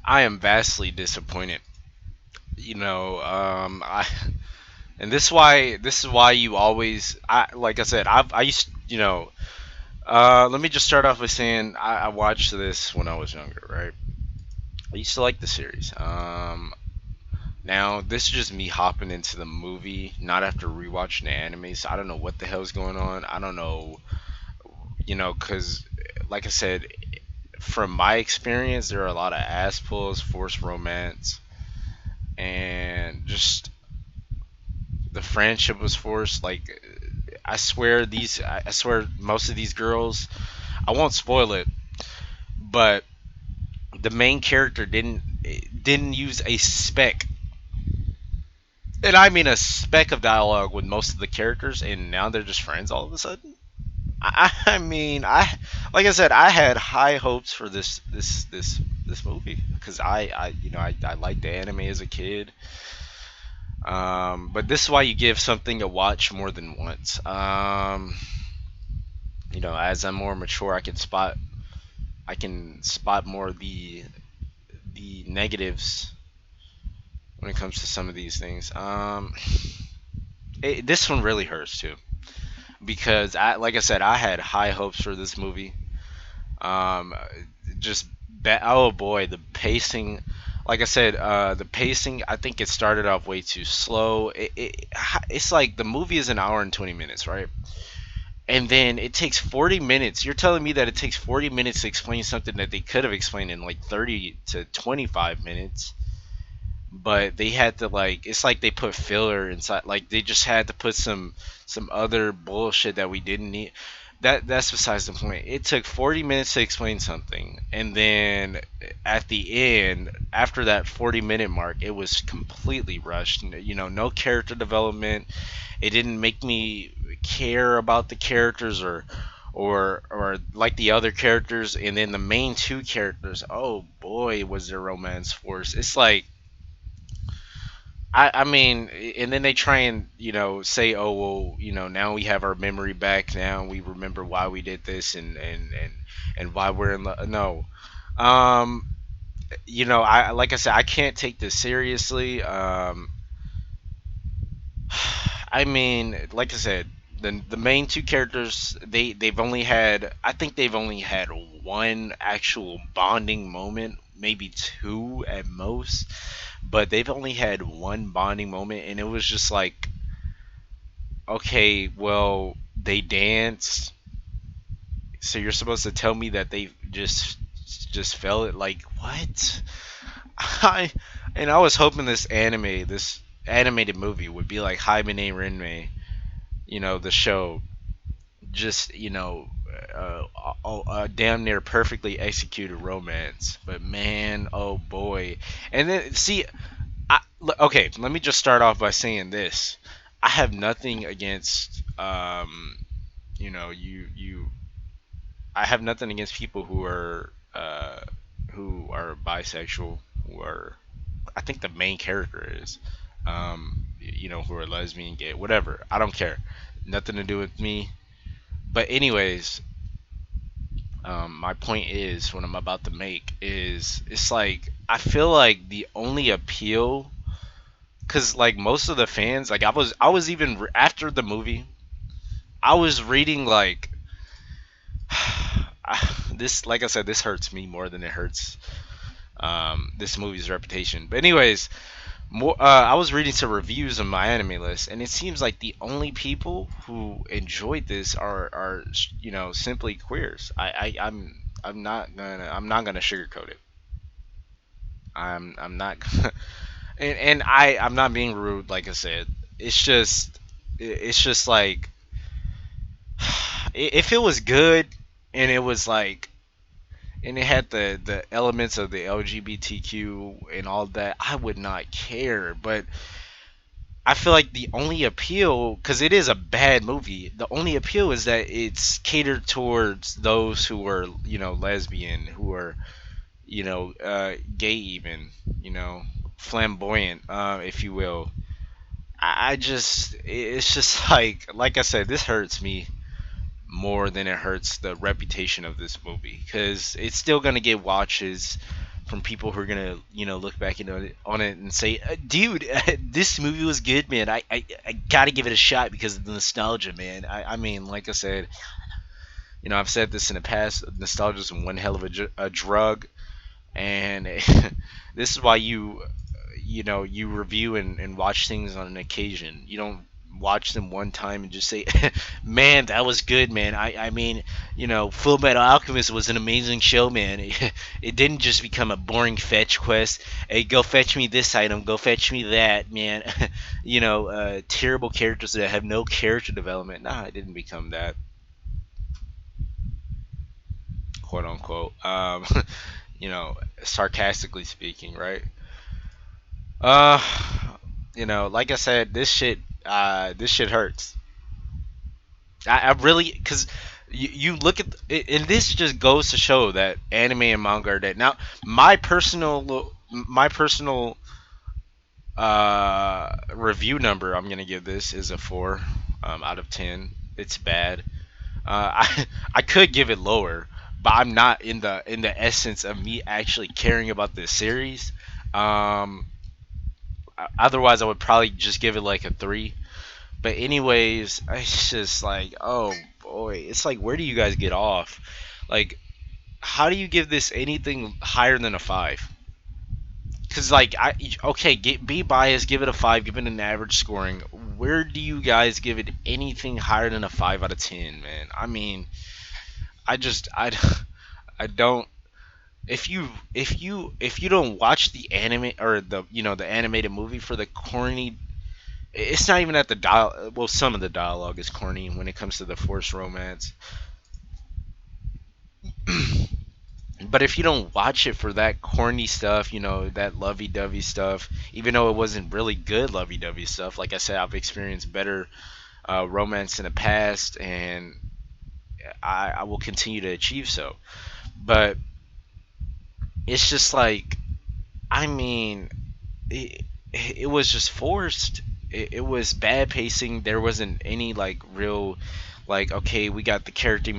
I am vastly disappointed. You know, and this is why you always, like I said, I used, let me just start off by saying I watched this when I was younger, right? I used to like the series. Now this is just me hopping into the movie, not after rewatching the anime. So I don't know what the hell's going on. I don't know, because like I said, from my experience, there are a lot of ass pulls, forced romance, and just the friendship was forced. Like I swear most of these girls, I won't spoil it, but the main character didn't use a speck, and I mean a speck of dialogue with most of the characters, and now they're just friends all of a sudden. I mean, like I said, I had high hopes for this movie because I liked the anime as a kid. But this is why you give something a watch more than once. As I'm more mature, I can spot more of the negatives when it comes to some of these things. This one really hurts too because like I said, I had high hopes for this movie. Um, just oh boy, the pacing. Like I said, the pacing. I think it started off way too slow. It's like the movie is an hour and 20 minutes, right? And then it takes 40 minutes. You're telling me that it takes 40 minutes to explain something that they could have explained in like 30 to 25 minutes, but they had to, like, it's like they put filler inside, like they just had to put some other bullshit that we didn't need. That's besides the point. It took 40 minutes to explain something, and then at the end, after that 40-minute mark, it was completely rushed. No character development. It didn't make me care about the characters or like the other characters. And then the main two characters, oh boy, was their romance force. It's like, I mean, and then they try and say, oh well, now we have our memory back, now we remember why we did this, and why we're in love. No. um I, like I said, I can't take this seriously. I mean, like I said, the main two characters, they've only had, I think they've only had one actual bonding moment, maybe two at most, but they've only had one bonding moment, and it was just like, okay, well, they danced, so you're supposed to tell me that they just felt it? Like, what? I and I was hoping this animated movie would be like Hibine Renmei, the show, just a damn near perfectly executed romance. But man, oh boy. And then see, okay, let me just start off by saying this: I have nothing against you. I have nothing against people who are bisexual, who are, I think the main character is, who are lesbian, gay, whatever. I don't care. Nothing to do with me. But anyways, my point is, what I'm about to make is, it's like, I feel like the only appeal, because like most of the fans, like I was even after the movie, I was reading like this, like I said, this hurts me more than it hurts this movie's reputation. But anyways, I was reading some reviews on my anime list, and it seems like the only people who enjoyed this are simply queers. I'm not gonna sugarcoat it. I'm not gonna, and I'm not being rude. Like I said, it's just like, if it was good, and it was like, and it had the elements of the LGBTQ and all that, I would not care. But I feel like the only appeal, because it is a bad movie, the only appeal is that it's catered towards those who are, lesbian, who are, gay, even, flamboyant, if you will. It's just like I said, this hurts me more than it hurts the reputation of this movie, because it's still gonna get watches from people who are gonna look back on it and say, dude, this movie was good, man. I gotta give it a shot because of the nostalgia, man. I mean, like I said, I've said this in the past. Nostalgia is one hell of a drug, and this is why you review and watch things on an occasion. You don't watch them one time and just say, "Man, that was good, man." I mean, Full Metal Alchemist was an amazing show, man. It didn't just become a boring fetch quest. Hey, go fetch me this item, go fetch me that, man. Terrible characters that have no character development. Nah, it didn't become that, quote unquote. Sarcastically speaking, right? Uh, like I said, this shit hurts. I really, because you look at, and this just goes to show that anime and manga are dead. Now, my personal review number I'm gonna give this is a 4 out of 10. It's bad. I could give it lower, but I'm not in the essence of me actually caring about this series. Um, Otherwise, I would probably just give it like a 3. But anyways, it's just like, oh boy, it's like, where do you guys get off? Like, how do you give this anything higher than a 5? Because like, okay, be biased, give it a 5, give it an average scoring. Where do you guys give it anything higher than a 5 out of 10, man? I mean, I don't. If you don't watch the anime or the animated movie for the corny, it's not even at the dial. Well, some of the dialogue is corny when it comes to the forced romance. But if you don't watch it for that corny stuff, that lovey-dovey stuff, even though it wasn't really good lovey-dovey stuff, like I said, I've experienced better romance in the past, and I will continue to achieve so. But it's just like, I mean, it was just forced. It was bad pacing. There wasn't any like real, like, okay, we got the character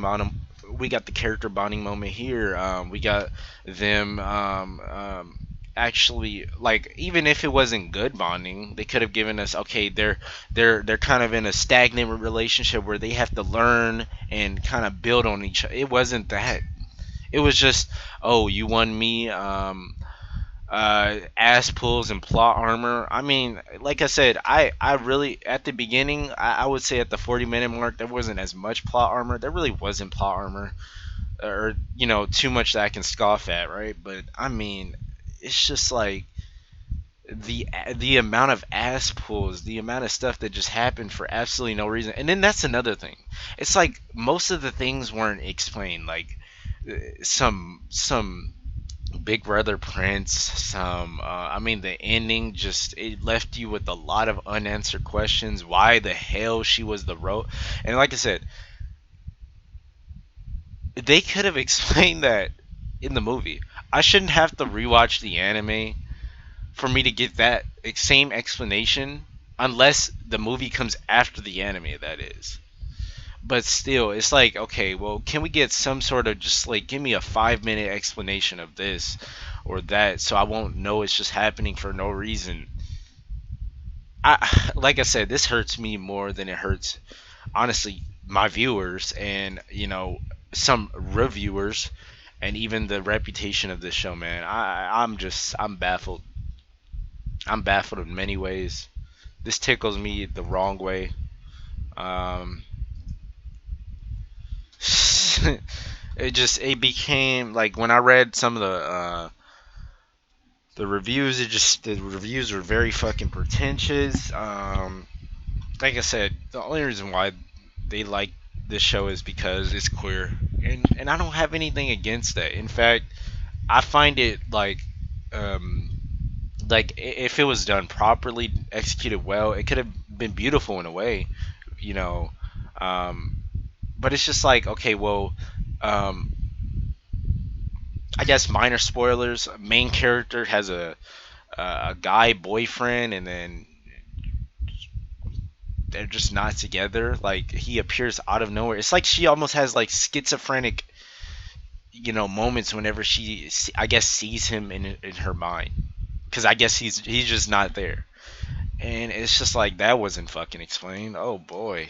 bonding moment here. We got them actually, like, even if it wasn't good bonding, they could have given us, okay, they're kind of in a stagnant relationship where they have to learn and kind of build on each other. It wasn't that. It was just, oh, you won me. Ass pulls and plot armor. I mean, like I said, I really, at the beginning, I would say at the 40-minute mark, there wasn't as much plot armor. There really wasn't plot armor, or too much that I can scoff at, right? But I mean, it's just like the amount of ass pulls, the amount of stuff that just happened for absolutely no reason. And then that's another thing. It's like most of the things weren't explained. Like some Big Brother Prince, I mean, the ending just, it left you with a lot of unanswered questions. Why the hell she was the and like I said, they could have explained that in the movie. I shouldn't have to rewatch the anime for me to get that same explanation, unless the movie comes after the anime, that is. But still, it's like, okay, well, can we get some sort of, just like, give me a 5-minute explanation of this or that, so I won't know it's just happening for no reason. Like I said, this hurts me more than it hurts, honestly, my viewers and some reviewers, and even the reputation of this show, man. I'm baffled. I'm baffled in many ways. This tickles me the wrong way. Um, it became like, when I read some of the reviews, the reviews were very fucking pretentious. Like I said, the only reason why they like this show is because it's queer, and I don't have anything against that. In fact, I find it um like, if it was done properly, executed well, it could have been beautiful in a way, you know. Um, but it's just like, okay, well, um, I guess minor spoilers. Main character has a guy boyfriend, and then they're just not together. Like, he appears out of nowhere. It's like she almost has like schizophrenic moments whenever I guess sees him in her mind, because I guess he's just not there, and it's just like that wasn't fucking explained. Oh boy,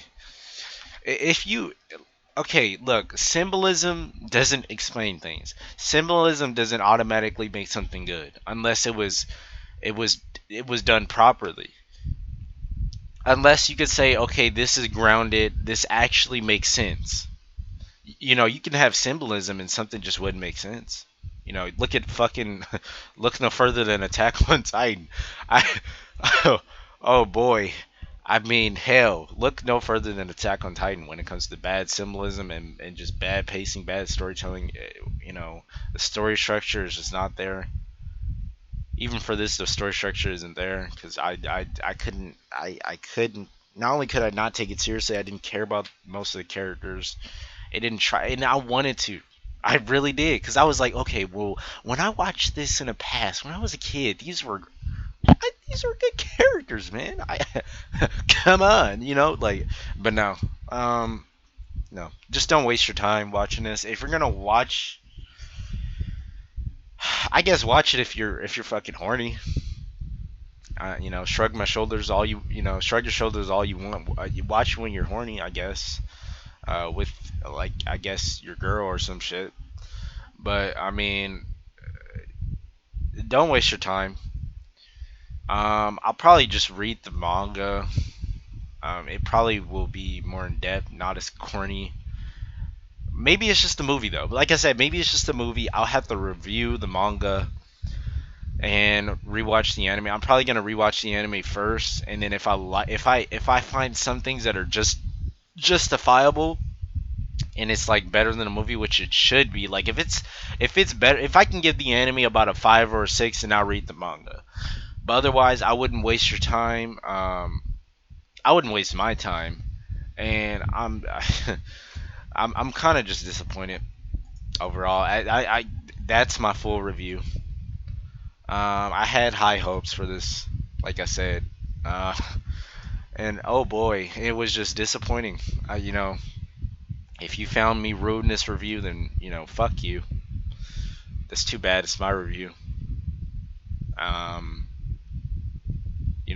if you okay, look, symbolism doesn't explain things. Symbolism doesn't automatically make something good unless it was it was done properly. Unless you could say, okay, this is grounded, this actually makes sense. You can have symbolism and something just wouldn't make sense. Look at fucking look no further than Attack on Titan. I oh, oh boy. I mean, hell, look no further than Attack on Titan when it comes to bad symbolism and just bad pacing, bad storytelling. The story structure is just not there. Even for this, the story structure isn't there because I couldn't I couldn't. Not only could I not take it seriously, I didn't care about most of the characters. It didn't try, and I wanted to. I really did, because I was like, okay, well, when I watched this in the past, when I was a kid, these were good characters, man. Come on, like, but no, no, just don't waste your time watching this. If you're gonna watch, I guess watch it if you're fucking horny. Shrug my shoulders all shrug your shoulders all you want. You watch when you're horny, I guess. With like I guess your girl or some shit. But I mean, don't waste your time. I'll probably just read the manga. It probably will be more in depth, not as corny. Maybe it's just a movie though. Like I said, maybe it's just a movie. I'll have to review the manga and rewatch the anime. I'm probably gonna rewatch the anime first, and then if I find some things that are just justifiable and it's like better than a movie, which it should be. Like if it's better, if I can give the anime about a 5 or a 6, and I'll read the manga. But otherwise, I wouldn't waste your time. I wouldn't waste my time, and I'm kind of just disappointed overall. I that's my full review. I had high hopes for this, like I said, uh, and oh boy, it was just disappointing. If you found me rude in this review, then fuck you. That's too bad. It's my review. Um,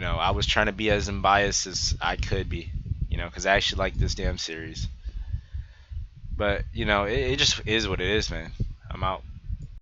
I was trying to be as unbiased as I could be, because I actually like this damn series. But it just is what it is, man. I'm out.